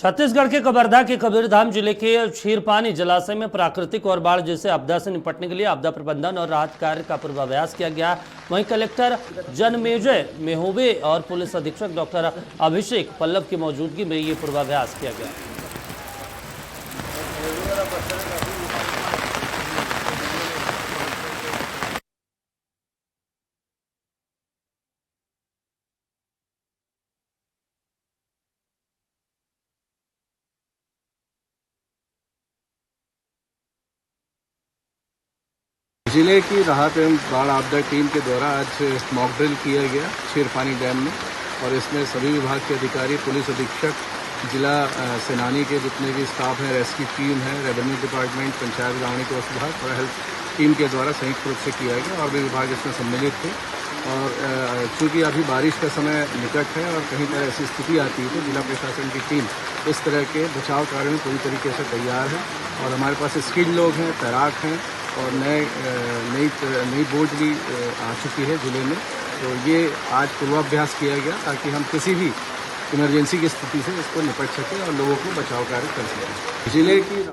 छत्तीसगढ़ के कवर्धा के कबीरधाम जिले के क्षीरपानी जलाशय में प्राकृतिक और बाढ़ जैसे आपदा से निपटने के लिए आपदा प्रबंधन और राहत कार्य का पूर्वाभ्यास किया गया। वहीं कलेक्टर जन्मेजय मेहोबे और पुलिस अधीक्षक डॉक्टर अभिषेक पल्लव की मौजूदगी में ये पूर्वाभ्यास किया गया। जिले की राहत एवं बाढ़ आपदा टीम के द्वारा आज मॉक ड्रिल किया गया क्षीरपानी डैम में, और इसमें सभी विभाग के अधिकारी, पुलिस अधीक्षक, जिला सेनानी के जितने भी स्टाफ हैं, रेस्क्यू टीम है, रेवेन्यू डिपार्टमेंट, पंचायत ग्रामीण विकास विभाग और हेल्थ टीम के द्वारा संयुक्त रूप से किया गया, और भी विभाग इसमें सम्मिलित थे। और चूँकि अभी बारिश का समय निकट है और कहीं पर ऐसी स्थिति आती है तो जिला प्रशासन की टीम इस तरह के बचाव कार्य में पूरी तरीके से तैयार है। और हमारे पास स्किल्ड लोग हैं, तैराक हैं और नई बोट भी आ चुकी है जिले में। तो ये आज पूर्वाभ्यास किया गया ताकि हम किसी भी इमरजेंसी की स्थिति से इसको निपट सकें और लोगों को बचाव कार्य कर सकें। जिले की